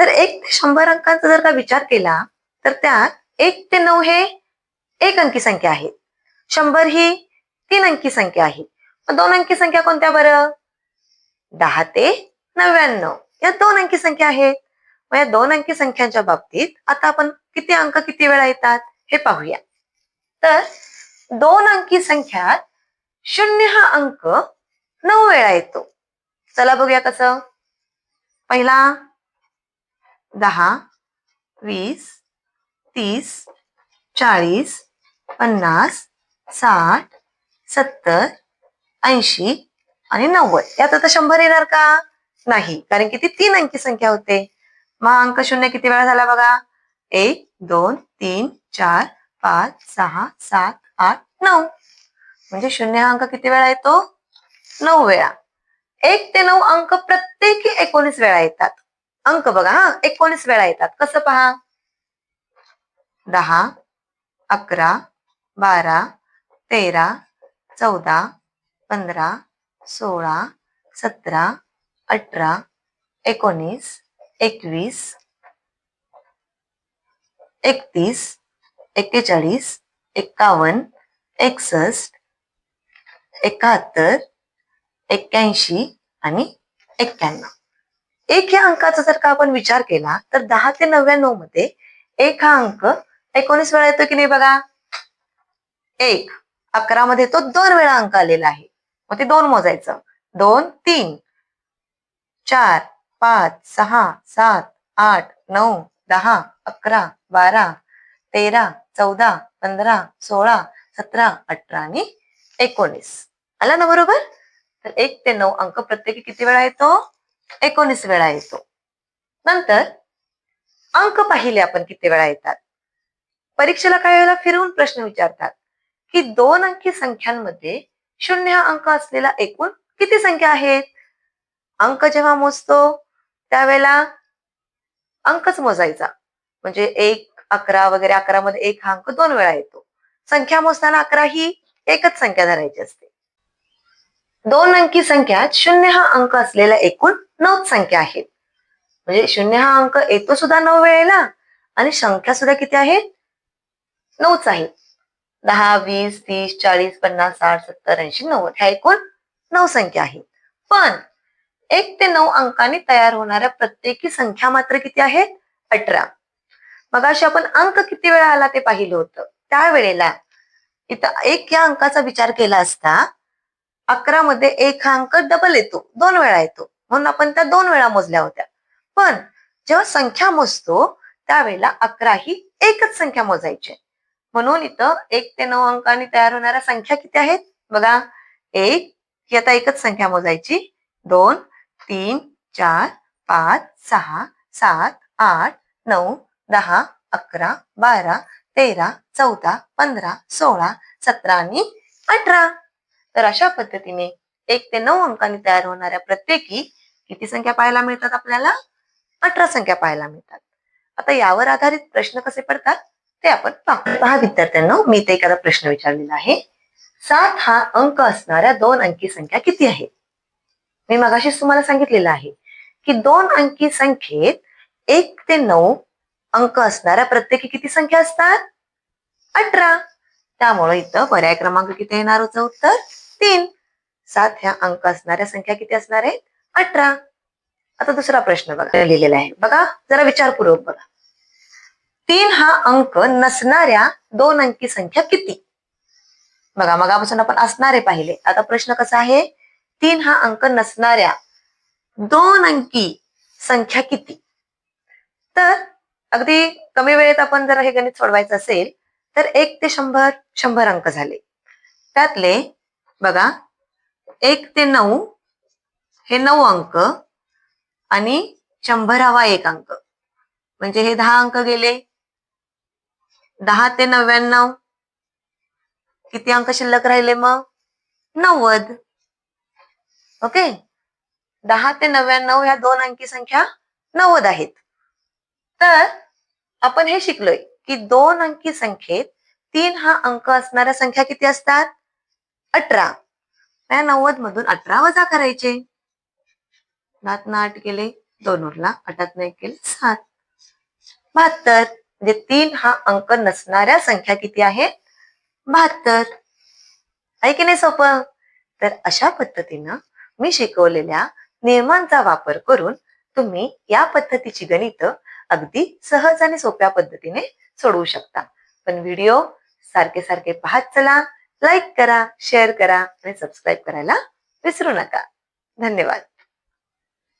तर 1 ते 100 अंकांचा जर का विचार केला तर त्यात 1 ते 9 हे एक अंकी संख्या आहे. 100 ही 3 अंकी संख्या आहे. मग 2 अंकी संख्या कोणत्या बरं? 10 ते 99 या 2 अंकी संख्या आहेत. मग या 2 अंकी संख्यांच्या बाबतीत आता आपण किती अंक किती वेळा येतात हे पाहूया. तर 2 अंकी संख्यात 0 हा अंक 9 वेळा येतो. चला बघूया कसं. पहिला 10, 20, 30, 40, 50, 60, 70, 80 आणि 90. यात आता 100 येणार का? नाही, कारण की ती 3 अंकी संख्या होते. मग अंक शून्य किती वेळा झाला बघा. 1, 2, 3, 4, 5, 6, 7, 8, 9. म्हणजे 0 हा अंक किती वेळा येतो? 9 वेळा. 1 ते 9 अंक प्रत्येकी 19 वेळा येतात. अंक बघा हा, 19 वेळा येतात. कसं पहा. 10, 11, 12, 13, 14, 15, 16, 17, 18, 19, 21, 31, 41, 51, 61, 71, 81 आणि 91. 1 या अंकाचा जर का आपण विचार केला तर 10 ते 99 मध्ये 1 हा अंक 19 वेळा येतो की नाही बघा. 1, 11 मध्ये तो 2 वेळा अंक आलेला आहे. मग ते 2 मोजायचं. 2, 3, 4, 5, 6, 7, 8, 9, 10, 11, 12, 13, 14, 15, 16, 17, 18 आणि 19. आला ना बरोबर. तर 1 ते 9 अंक प्रत्येकी किती वेळा येतो? 19 वेळा येतो. नंतर अंक पाहिले आपण किती वेळा येतात. परीक्षेला काही वेळेला फिरवून प्रश्न विचारतात की 2 अंकी संख्यांमध्ये 0 हा अंक असलेला एकूण किती संख्या आहेत. अंक जेव्हा मोजतो त्यावेळेला अंकच मोजायचा. म्हणजे 1, 11 वगैरे 11 मध्ये 1 हा अंक 2 वेळा येतो. संख्या मोजताना 11 ही एकच संख्या धरायची असते. 2 अंकी संख्यात 0 हा अंक असलेल्या एकूण 9 संख्या आहेत. म्हणजे 0 हा अंक येतो सुद्धा 9 वेळेला आणि संख्या सुद्धा किती आहेत? 9च आहेत. 10, 20, 30, 40, 50, 60, 70, 80, 90 ह्या एकूण 9 संख्या आहेत. पण 1 ते 9 अंकांनी तयार होणाऱ्या प्रत्येकी संख्या मात्र किती आहेत? 18. मग अशी आपण अंक किती वेळा आला ते पाहिलं होतं. त्यावेळेला इथं 1 या अंकाचा विचार केला असता 11 मध्ये 1 हा अंक डबल येतो, 2 वेळा येतो. म्हणून आपण त्या 2 वेळा मोजल्या होत्या. पण जेव्हा संख्या मोजतो त्यावेळेला 11 ही एकच संख्या मोजायची. म्हणून इथं 1 ते 9 अंकांनी तयार होणाऱ्या संख्या किती आहेत? बघा. 1 ही आता एकच संख्या मोजायची. 2, 3, 4, 5, 6, 7, 8, 9, 10, 11, 12, 13, 14, 15, 16, 17 आणि 18. तर अशा पद्धतीने 1 ते 9 अंकांनी तयार होणाऱ्या प्रत्येकी किती संख्या पाहायला मिळतात आपल्याला? 18 संख्या पाहायला मिळतात. आता यावर आधारित प्रश्न कसे पडतात ते आपण पाहू. पहा विद्यार्थ्यांनो, मी इथे एखादा प्रश्न विचारलेला आहे. 7 हा अंक असणाऱ्या 2 अंकी संख्या किती आहेत? मी मगाशीच तुम्हाला सांगितलेलं आहे की 2 अंकी संख्येत 1 ते 9 अंक असणाऱ्या प्रत्येकी किती संख्या असतात? 18. त्यामुळे इथं पर्याय क्रमांक किती येणार होतं उत्तर? 3. 7 ह्या अंक असणाऱ्या संख्या किती असणार आहेत? 18. आता दुसरा प्रश्न बघा लिहिलेला आहे. बघा जरा विचारपूर्वक बघा. 3 हा अंक नसणाऱ्या 2 अंकी संख्या किती? बघा मगापासून आपण असणारे पाहिले. आता प्रश्न कसा आहे? 3 हा अंक नसणाऱ्या 2 अंकी संख्या किती? तर अगदी कमी वेळेत आपण जर हे गणित सोडवायचं असेल तर 1 ते 100 अंक झाले. त्यातले बघा 1 ते 9 हे 9 अंक आणि 100वा 1 अंक. म्हणजे हे 10 अंक गेले. 10 ते 99 किती अंक शिल्लक राहिले मग? 90. ओके. 10 ते 99 ह्या 2 अंकी संख्या 90 आहेत. तर आपण हे शिकलोय की 2 अंकी संख्येत 3 हा अंक असणाऱ्या संख्या किती असतात? 18. त्या 90 मधून 18 वजा करायचे. 10 8 गेले 2 उरला, 8 एक केले 7. 72. म्हणजे 3 हा अंक नसणाऱ्या संख्या किती आहेत? 72. आहे की नाही सोपं? तर अशा पद्धतीनं मी शिकवलेल्या नियमांचा वापर करून तुम्ही या पद्धतीची गणित अगदी सहज आणि सोप्या पद्धतीने सोडवू शकता. पण व्हिडिओ सारखे सारखे पाहत चला, लाईक करा, शेअर करा आणि सबस्क्राईब करायला विसरू नका. धन्यवाद.